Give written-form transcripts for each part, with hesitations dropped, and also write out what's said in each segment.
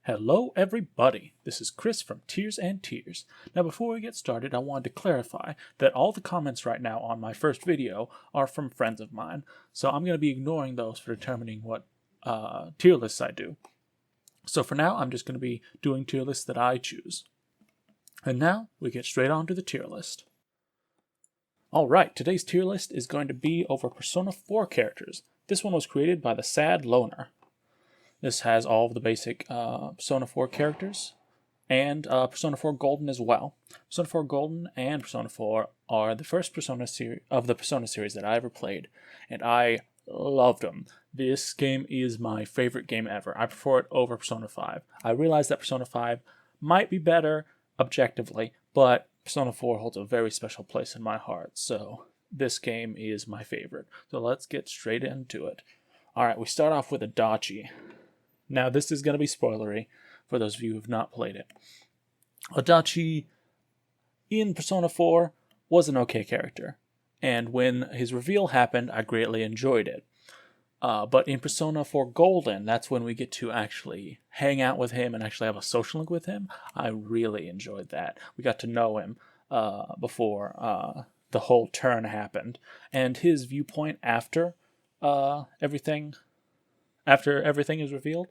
Hello everybody, this is Chris from Tears and Tears. Now before we get started, I wanted to clarify that all the comments right now on my first video are from friends of mine, so I'm going to be ignoring those for determining what tier lists I do. So for now, I'm just going to be doing tier lists that I choose. And now, we get straight on to the tier list. Alright, today's tier list is going to be over Persona 4 characters. This one was created by the Sad Loner. This has all of the basic Persona 4 characters, and Persona 4 Golden as well. Persona 4 Golden and Persona 4 are the first Persona of the Persona series that I ever played, and I loved them. This game is my favorite game ever. I prefer it over Persona 5. I realize that Persona 5 might be better objectively, but Persona 4 holds a very special place in my heart, so this game is my favorite. So let's get straight into it. Alright, we start off with Adachi. Now, this is going to be spoilery for those of you who have not played it. Adachi in Persona 4 was an okay character, and when his reveal happened, I greatly enjoyed it. But in Persona 4 Golden, that's when we get to actually hang out with him and actually have a social link with him. I really enjoyed that. We got to know him before the whole turn happened, and his viewpoint after everything is revealed,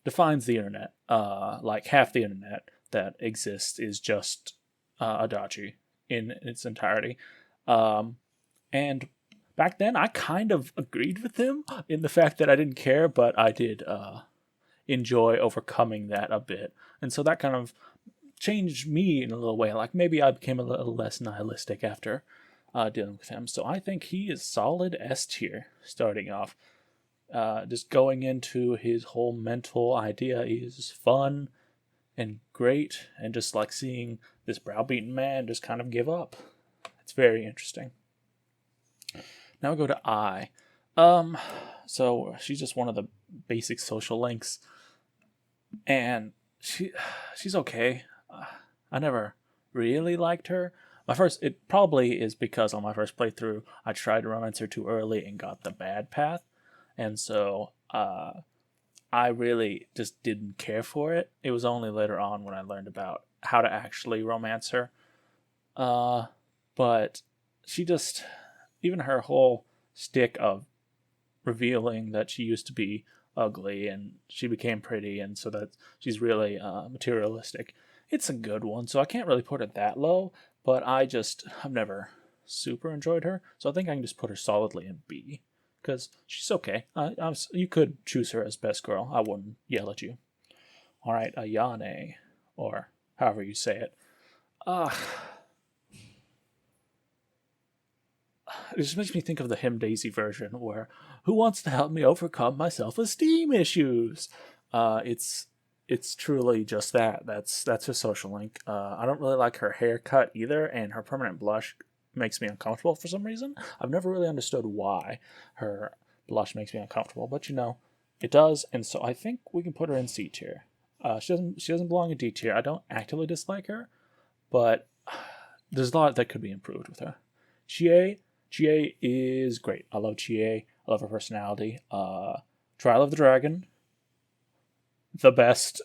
defines the internet. Like half the internet that exists is just Adachi in its entirety. And back then, I kind of agreed with him in the fact that I didn't care, but I did enjoy overcoming that a bit. And so that kind of changed me in a little way. Like maybe I became a little less nihilistic after dealing with him. So I think he is solid S tier starting off. Just going into his whole mental idea is fun and great, and just like seeing this browbeaten man just kind of give up. It's very interesting. Now we go to I. So she's just one of the basic social links, and she's okay. I never really liked her. It probably is because on my first playthrough I tried to romance her too early and got the bad path. And so I really just didn't care for it. It was only later on when I learned about how to actually romance her. But she just, even her whole stick of revealing that she used to be ugly and she became pretty, and so that she's really materialistic. It's a good one, so I can't really put it that low, but I've never super enjoyed her, so I think I can just put her solidly in B. Because she's okay. You could choose her as best girl. I wouldn't yell at you. All right, Ayane, or however you say it. It just makes me think of the Him Daisy version, where who wants to help me overcome my self-esteem issues? It's truly just that. That's her social link. I don't really like her haircut either, and her permanent blush makes me uncomfortable for some reason. I've never really understood why her blush makes me uncomfortable, but it does, and so I think we can put her in C tier. She doesn't belong in D tier. I don't actively dislike her, but there's a lot that could be improved with her. Chie is great. I love Chie. I love her personality. Trial of the Dragon, the best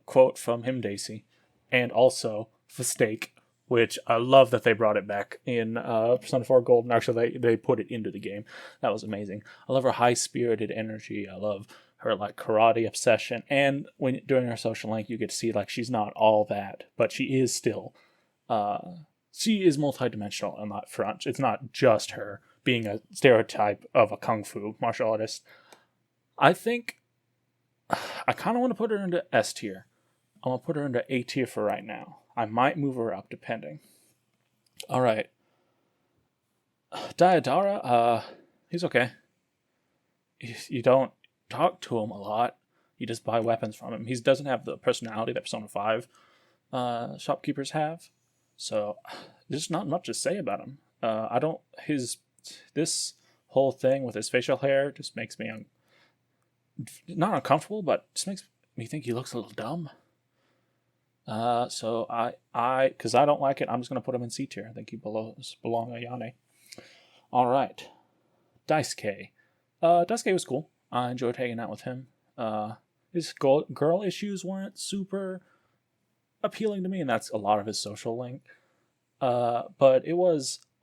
quote from Him Daisy, and also Fastake, which I love that they brought it back in Persona 4 Golden. Actually, they put it into the game. That was amazing. I love her high-spirited energy. I love her like karate obsession. And when during her social link, you get to see like she's not all that, but she is still. She is multidimensional on that front. It's not just her being a stereotype of a kung fu martial artist. I think I kind of want to put her into S tier. I'm gonna put her into A tier for right now. I might move her up depending. All right. Diodara, he's okay. You don't talk to him a lot. You just buy weapons from him. He doesn't have the personality that Persona 5 shopkeepers have. So there's not much to say about him. This whole thing with his facial hair just makes me not uncomfortable, but just makes me think he looks a little dumb. So because I don't like it, I'm just gonna put him in C tier. I think he belong Ayane. All right, Daisuke. Daisuke was cool. I enjoyed hanging out with him. his girl issues weren't super appealing to me, and that's a lot of his social link. But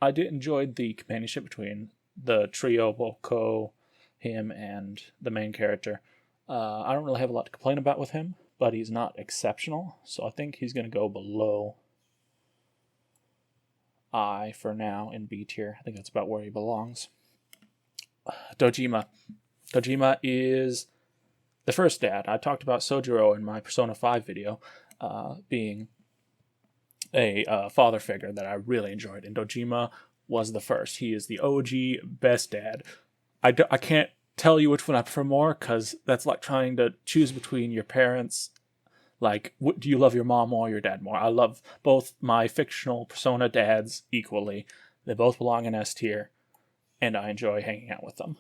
I did enjoy the companionship between the trio, Boko, him, and the main character. I don't really have a lot to complain about with him, but he's not exceptional, so I think he's going to go below I for now in B tier. I think that's about where he belongs. Dojima. Dojima is the first dad. I talked about Sojiro in my Persona 5 video, being a father figure that I really enjoyed, and Dojima was the first. He is the OG best dad. I can't tell you which one I prefer more, because that's like trying to choose between your parents. Like, do you love your mom more or your dad more? I love both my fictional Persona dads equally. They both belong in S tier, and I enjoy hanging out with them.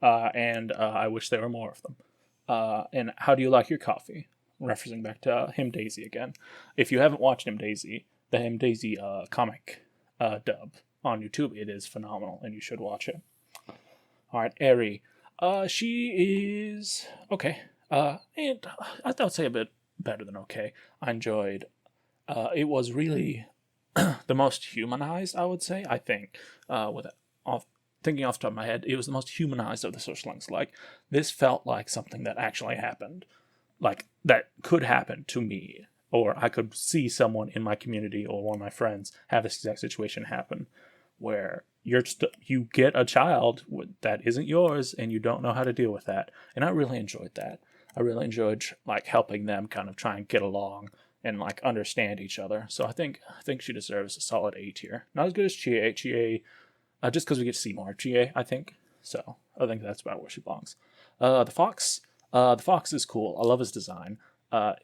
And I wish there were more of them. And how do you like your coffee? Referencing back to Him Daisy again. If you haven't watched Him Daisy, the Him Daisy comic dub on YouTube, it is phenomenal, and you should watch it. All right, Eri. She is okay. And I would say a bit better than okay. I enjoyed. It was really the most humanized, I would say. I think thinking off the top of my head, it was the most humanized of the social links. Like, this felt like something that actually happened. Like, that could happen to me. Or I could see someone in my community or one of my friends have this exact situation happen, where you get a child that isn't yours and you don't know how to deal with that. And I really enjoyed that. I really enjoyed like helping them kind of try and get along and like understand each other. So I think she deserves a solid A tier. Not as good as Chie. Just because we get to see more of Chie, I think. So I think that's about where she belongs. The fox. The fox is cool. I love his design. The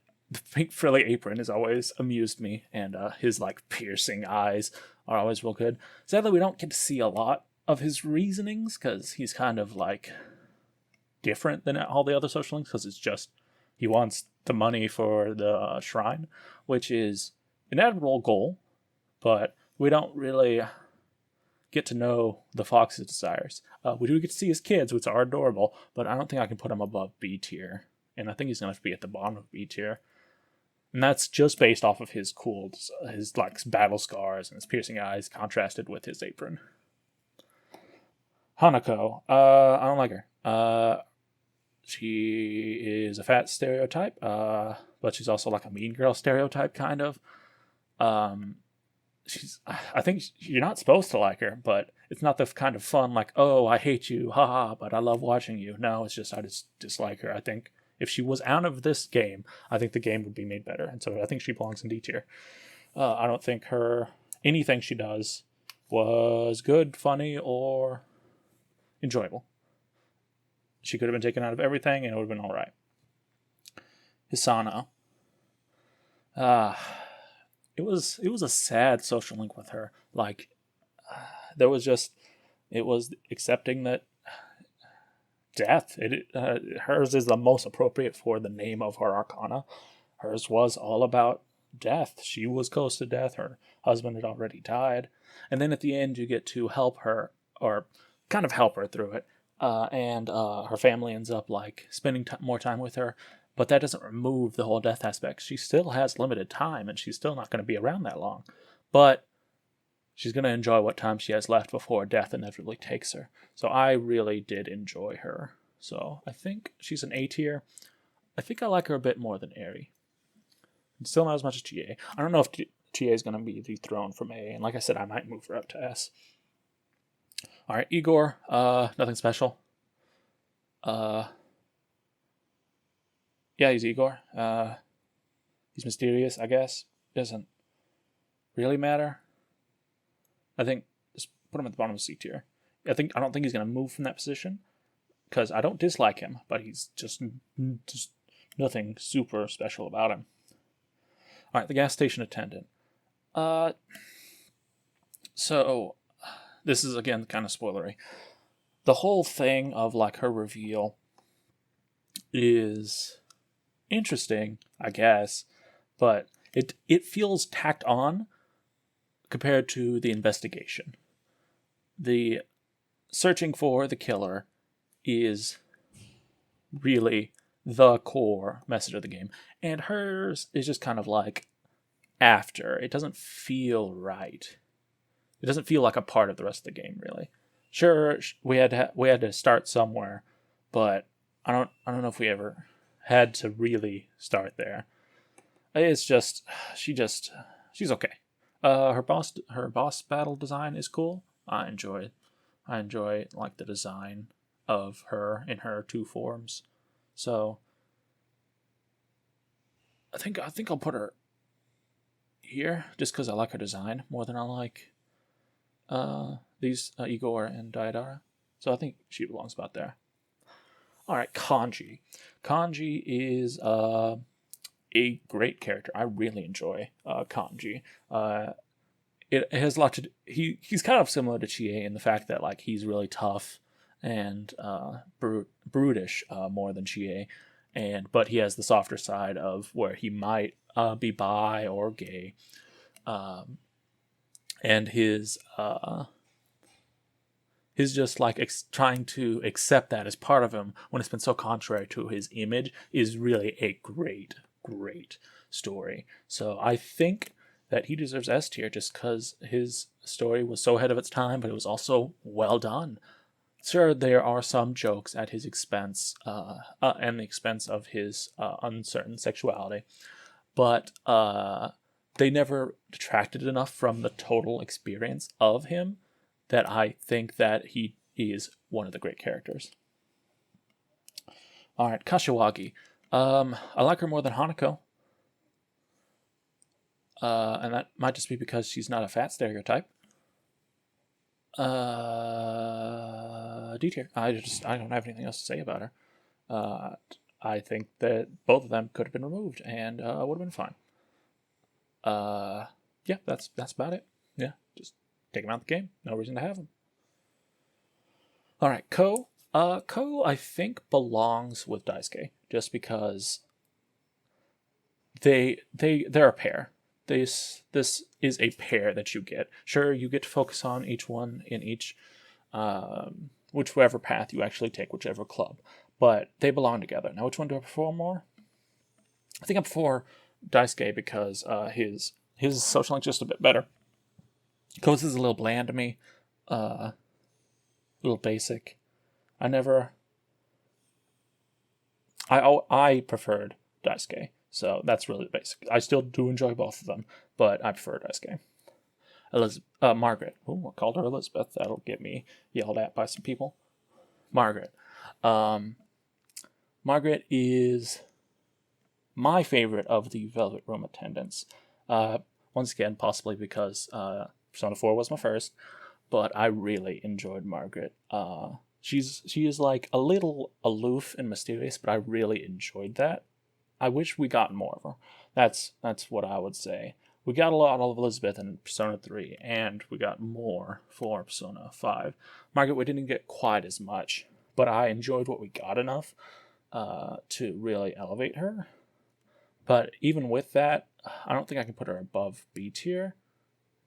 pink frilly apron has always amused me, and his like piercing eyes are always real good. Sadly, we don't get to see a lot of his reasonings, because he's kind of like different than all the other social links, because it's just he wants the money for the shrine, which is an admirable goal, but we don't really get to know the fox's desires. We do get to see his kids, which are adorable, but I don't think I can put him above B tier, and I think he's going to be at the bottom of B tier. And that's just based off of his like battle scars and his piercing eyes contrasted with his apron. Hanako, I don't like her. She is a fat stereotype, but she's also like a mean girl stereotype, kind of. I think you're not supposed to like her, but it's not the kind of fun like, oh, I hate you, haha, but I love watching you. No, it's just I just dislike her. I think if she was out of this game, I think the game would be made better, and so I think she belongs in D tier. I don't think anything she does was good, funny, or enjoyable. She could have been taken out of everything, and it would have been all right. Hisano. It was a sad social link with her. Like, it was accepting that death. Hers is the most appropriate for the name of her arcana. Hers was all about death. She was close to death. Her husband had already died. And then at the end, you get to help her, or kind of help her through it. And her family ends up like spending more time with her. But that doesn't remove the whole death aspect. She still has limited time, and she's still not going to be around that long. But she's going to enjoy what time she has left before death inevitably takes her. So I really did enjoy her. So I think she's an A tier. I think I like her a bit more than Eri. Still not as much as Chie. I don't know if Chie is going to be dethroned from A. And like I said, I might move her up to S. All right, Igor. Nothing special. Yeah, he's Igor. He's mysterious, I guess. Doesn't really matter. I think just put him at the bottom of C tier. I don't think he's going to move from that position, because I don't dislike him, but he's just nothing super special about him. All right, the gas station attendant. So this is again kind of spoilery. The whole thing of like her reveal is interesting, I guess, but it feels tacked on compared to the investigation. The searching for the killer is really the core message of the game, and hers is just kind of like after. It doesn't feel right. It doesn't feel like a part of the rest of the game, really. Sure, we had to start somewhere, but I don't know if we ever had to really start there. It's just she's okay. Her boss battle design is cool. I enjoy like the design of her in her two forms. So I think I'll put her here just because I like her design more than I like these Igor and Daidara. So I think she belongs about there. All right, Kanji. Kanji is a great character. I really enjoy Kanji. It has a lot to do, he's kind of similar to Chie in the fact that like he's really tough and brutish more than Chie, but he has the softer side of where he might be bi or gay, and his just like trying to accept that as part of him when it's been so contrary to his image is really a great story. So I think that he deserves S tier just because his story was so ahead of its time, but it was also well done. Sure, there are some jokes at his expense and the expense of his uncertain sexuality, but they never detracted enough from the total experience of him that I think that he is one of the great characters. All right, Kashiwagi. I like her more than Hanako. And that might just be because she's not a fat stereotype. D tier. I don't have anything else to say about her. I think that both of them could have been removed and would have been fine. Yeah, that's about it. Yeah, just take them out of the game. No reason to have them. All right, Ko. Ko, I think, belongs with Daisuke just because they're a pair. This is a pair that you get. Sure, you get to focus on each one in each, whichever path you actually take, whichever club, but they belong together. Now, which one do I prefer more? I think I prefer Daisuke because his social link's just a bit better. Ko's is a little bland to me, a little basic. I preferred Daisuke. So that's really basic. I still do enjoy both of them, but I prefer Daisuke. Margaret. Oh, I called her Elizabeth. That'll get me yelled at by some people. Margaret. Margaret is my favorite of the Velvet Room attendants. Once again, possibly because Persona 4 was my first, but I really enjoyed Margaret. She is like a little aloof and mysterious, but I really enjoyed that. I wish we got more of her. That's what I would say. We got a lot of Elizabeth in Persona 3, and we got more for Persona 5. Margaret, we didn't get quite as much, but I enjoyed what we got enough to really elevate her. But even with that, I don't think I can put her above B tier.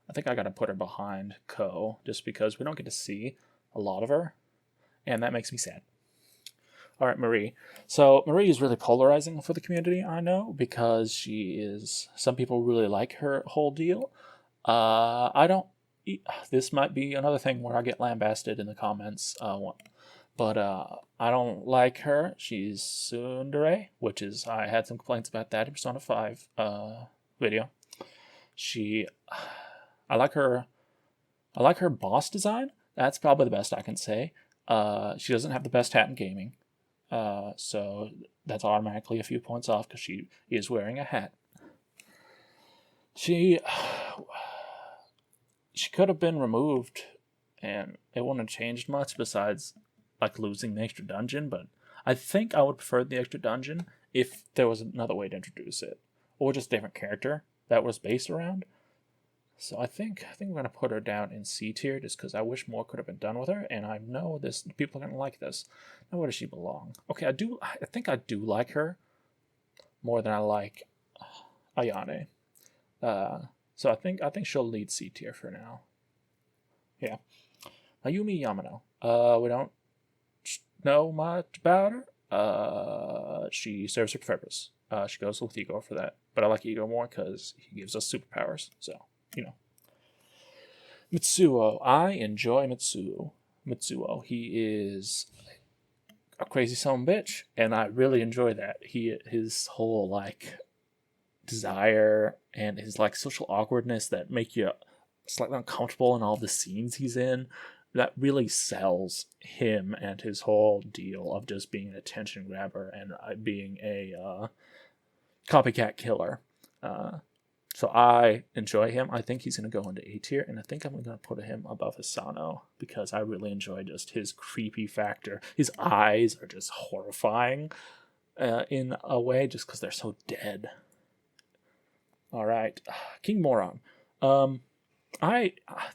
I think I gotta put her behind Ko, just because we don't get to see a lot of her, and that makes me sad. All right, Marie. So Marie is really polarizing for the community, I know, because some people really like her whole deal. I don't. This might be another thing where I get lambasted in the comments. But I don't like her. She's tsundere, which is I had some complaints about that in Persona 5 video. I like her. I like her boss design. That's probably the best I can say. She doesn't have the best hat in gaming. So that's automatically a few points off because she is wearing a hat. She could have been removed and it wouldn't have changed much besides like losing the extra dungeon, but I think I would prefer the extra dungeon if there was another way to introduce it, or just a different character that was based around. So I think we're gonna put her down in C tier just because I wish more could have been done with her, and I know people are gonna like this. Now where does she belong? Okay, I think I do like her more than I like Ayane. So I think she'll lead C tier for now. Yeah. Mayumi Yamano. We don't know much about her. she serves her purpose. She goes with Ego for that. But I like Ego more because he gives us superpowers. So, you know. Mitsuo. I enjoy Mitsuo. He is a crazy son of a bitch, and I really enjoy that. His whole like desire and his like social awkwardness that make you slightly uncomfortable in all the scenes he's in, that really sells him and his whole deal of just being an attention grabber and being a copycat killer. So I enjoy him. I think he's going to go into A tier, and I think I'm going to put him above Hisano because I really enjoy just his creepy factor. His eyes are just horrifying in a way just because they're so dead. All right, King Moron.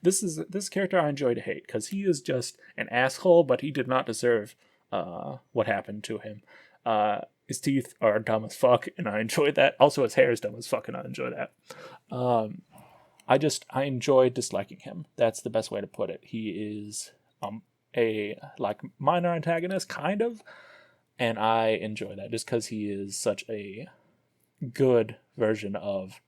This character I enjoy to hate because he is just an asshole, but he did not deserve what happened to him. His teeth are dumb as fuck, and I enjoy that. Also, his hair is dumb as fuck, and I enjoy that. I enjoy disliking him. That's the best way to put it. He is a like minor antagonist, kind of, and I enjoy that just because he is such a good version of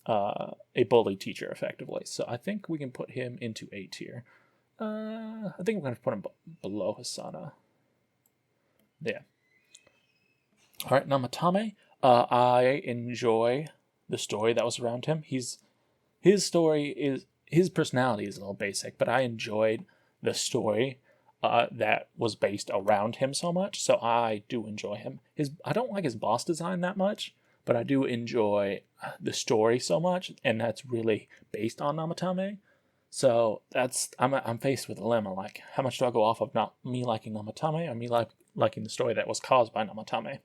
a bully teacher, effectively. So I think we can put him into A tier. I think I'm going to put him below Hisano. Yeah. All right, Namatame. I enjoy the story that was around him. His personality is a little basic, but I enjoyed the story that was based around him so much. So I do enjoy him. I don't like his boss design that much, but I do enjoy the story so much, and that's really based on Namatame. So I'm faced with a dilemma. Like, how much do I go off of not me liking Namatame or me liking the story that was caused by Namatame?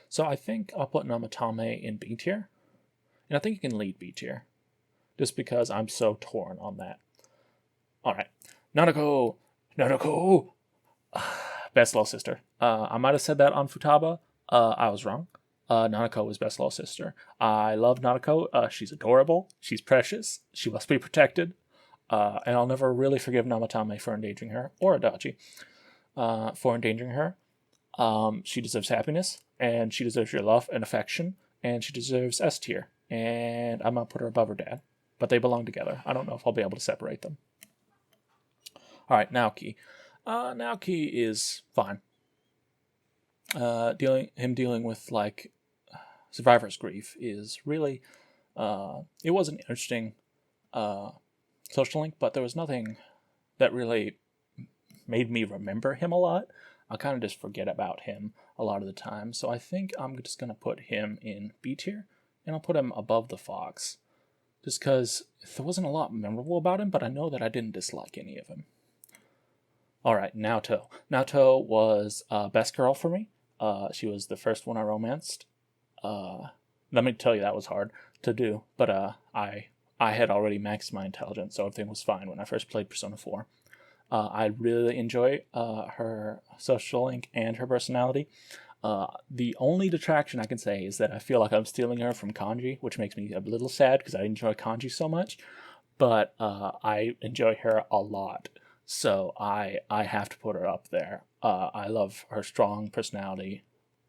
So I think I'll put Namatame in B tier, and I think he can lead B tier, just because I'm so torn on that. All right, Nanako, best little sister. I might have said that on Futaba. I was wrong. Nanako is best little sister. I love Nanako. She's adorable. She's precious. She must be protected. And I'll never really forgive Namatame for endangering her, or Adachi for endangering her. She deserves happiness, and she deserves your love and affection, and she deserves S tier. And I'm going to put her above her dad. But they belong together. I don't know if I'll be able to separate them. All right, Naoki. Naoki is fine. Dealing with like survivor's grief is really it was an interesting social link, but there was nothing that really made me remember him a lot. I kind of just forget about him a lot of the time. So I think I'm just going to put him in B tier, and I'll put him above the Fox. Just because there wasn't a lot memorable about him, but I know that I didn't dislike any of him. All right, Naoto. Naoto was best girl for me. She was the first one I romanced. Let me tell you, that was hard to do, but I had already maxed my intelligence, so everything was fine when I first played Persona 4. I really enjoy her social link and her personality. The only detraction I can say is that I feel like I'm stealing her from Kanji, which makes me a little sad because I enjoy Kanji so much. But I enjoy her a lot, so I have to put her up there. I love her strong personality,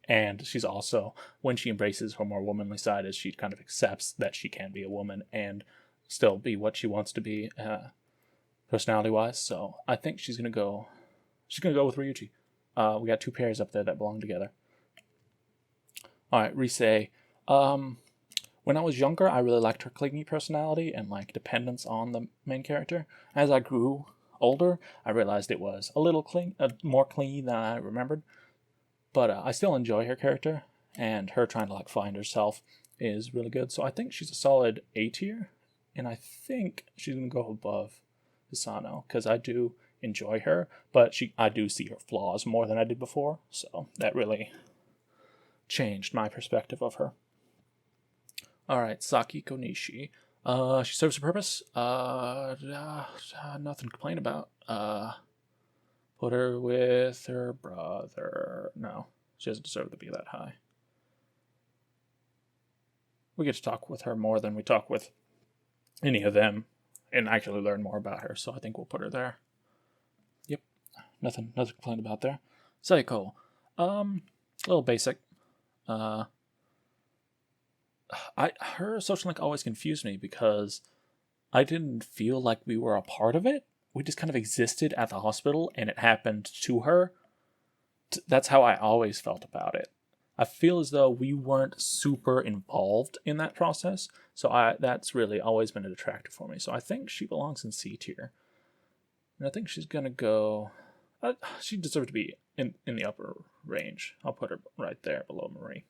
and she's also, when she embraces her more womanly side, as she kind of accepts that she can be a woman and still be what she wants to be, personality-wise. So I think she's gonna go with Ryuji. We got two pairs up there that belong together. All right, Rise. When I was younger, I really liked her clingy personality and like dependence on the main character. As I grew older, I realized it was a little more clingy than I remembered. But I still enjoy her character, and her trying to like find herself is really good. So I think she's a solid A tier, and I think she's gonna go above Hisano because I do enjoy her, but I do see her flaws more than I did before. So that really changed my perspective of her. All right, Sakiko Nishi. She serves a purpose. Nothing to complain about. Put her with her brother. No, she doesn't deserve to be that high. We get to talk with her more than we talk with any of them and actually learn more about her, so I think we'll put her there. Yep, nothing to complain about there. Saiko. A little basic. Her social link always confused me because I didn't feel like we were a part of it. We just kind of existed at the hospital, and it happened to her. That's how I always felt about it. I feel as though we weren't super involved in that process, so that's really always been a detractor for me. So I think she belongs in C tier, and I think she's gonna go. She deserves to be in the upper range. I'll put her right there below Marie.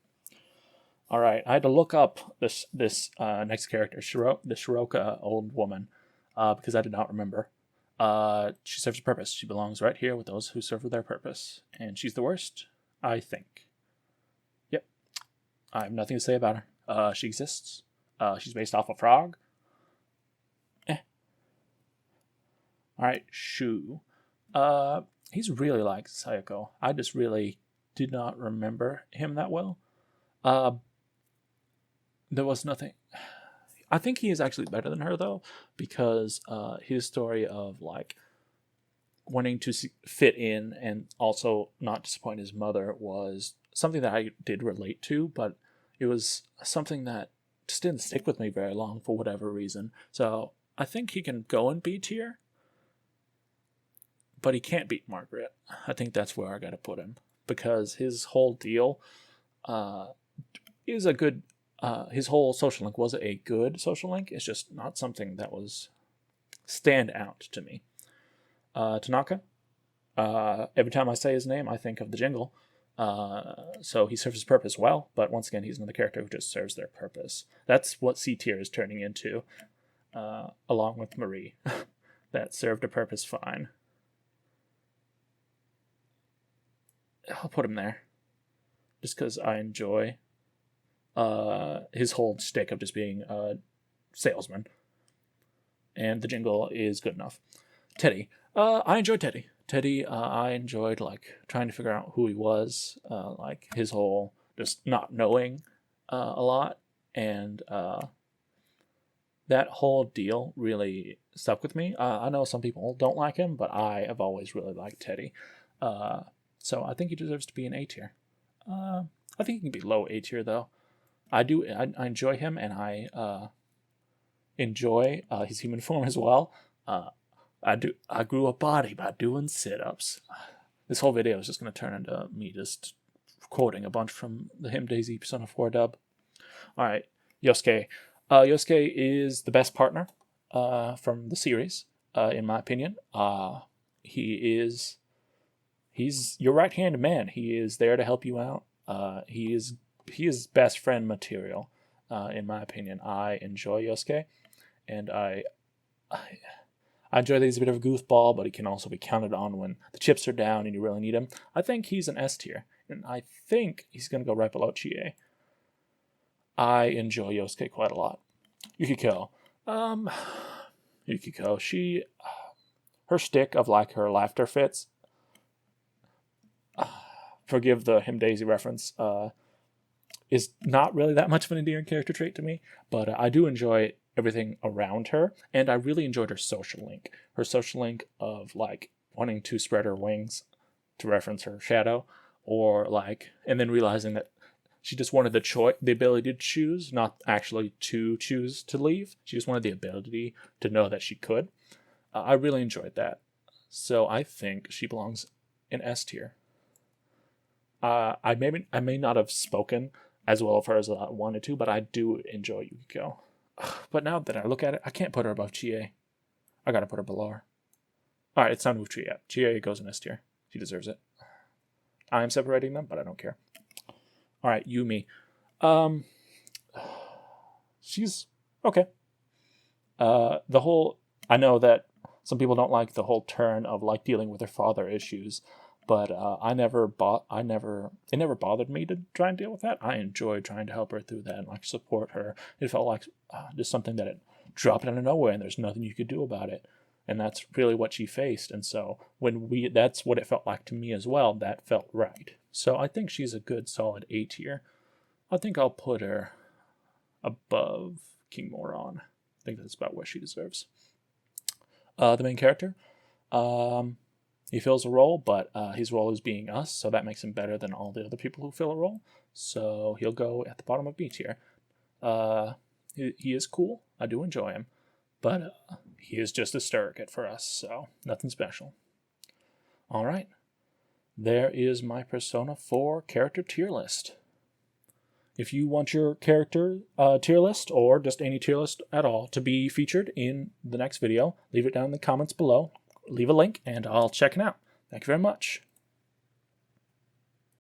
All right, I had to look up this next character, the Shiroka old woman, because I did not remember. She serves a purpose. She belongs right here with those who serve their purpose, and she's the worst, I think. Yep, I have nothing to say about her. She exists. She's based off a frog. Eh. All right, Shu. He's really like Sayako. I just really did not remember him that well. There was nothing. I think he is actually better than her though, because his story of like wanting to fit in and also not disappoint his mother was something that I did relate to, but it was something that just didn't stick with me very long for whatever reason. So I think he can go in B tier, but he can't beat Margaret. I think that's where I got to put him because his whole deal is a good. His whole social link was a good social link. It's just not something that was stand out to me. Tanaka. Every time I say his name, I think of the jingle. So he serves his purpose well, but once again, he's another character who just serves their purpose. That's what C tier is turning into, along with Marie. That served a purpose fine. I'll put him there. Just because I enjoy his whole shtick of just being a salesman. And the jingle is good enough. Teddy. I enjoyed Teddy. Teddy, I enjoyed like trying to figure out who he was, like his whole just not knowing a lot, and that whole deal really stuck with me. I know some people don't like him, but I have always really liked Teddy. So I think he deserves to be an A tier. I think he can be low A tier though. I enjoy him, and I enjoy his human form as well. I grew a body by doing sit-ups. This whole video is just going to turn into me just quoting a bunch from the Him Daisy Persona 4 dub. All right, Yosuke. Yosuke is the best partner from the series, in my opinion. He's your right-hand man. He is there to help you out. He is best friend material, in my opinion. I enjoy Yosuke, and I enjoy that he's a bit of a goofball, but he can also be counted on when the chips are down and you really need him. I think he's an S tier, and I think he's going to go right below Chie. I enjoy Yosuke quite a lot. Yukiko. Yukiko, her shtick of like her laughter fits, forgive the Him Daisy reference, is not really that much of an endearing character trait to me, but I do enjoy everything around her, and I really enjoyed her social link. Her social link of like wanting to spread her wings, to reference her shadow, or like, and then realizing that she just wanted the ability to choose, not actually to choose to leave. She just wanted the ability to know that she could. I really enjoyed that, so I think she belongs in S tier. I may not have spoken as well of her as I wanted to, but I do enjoy Yukiko. But now that I look at it, I can't put her above Chie. I gotta put her below her. All right, it's time to move Chie up. Chie goes in S tier. She deserves it. I am separating them, but I don't care. All right, Yumi. She's okay. I know that some people don't like the whole turn of like dealing with her father issues, but it never bothered me to try and deal with that. I enjoyed trying to help her through that and like support her. It felt like just something that had dropped out of nowhere and there's nothing you could do about it. And that's really what she faced. And so that's what it felt like to me as well. That felt right. So I think she's a good solid A tier. I think I'll put her above King Moron. I think that's about where she deserves. The main character, He fills a role, but his role is being us, so that makes him better than all the other people who fill a role. So he'll go at the bottom of B tier. He is cool. I do enjoy him, but he is just a surrogate for us, so nothing special. All right, there is my Persona 4 character tier list. If you want your character tier list, or just any tier list at all, to be featured in the next video, leave it down in the comments below. Leave a link, and I'll check it out. Thank you very much.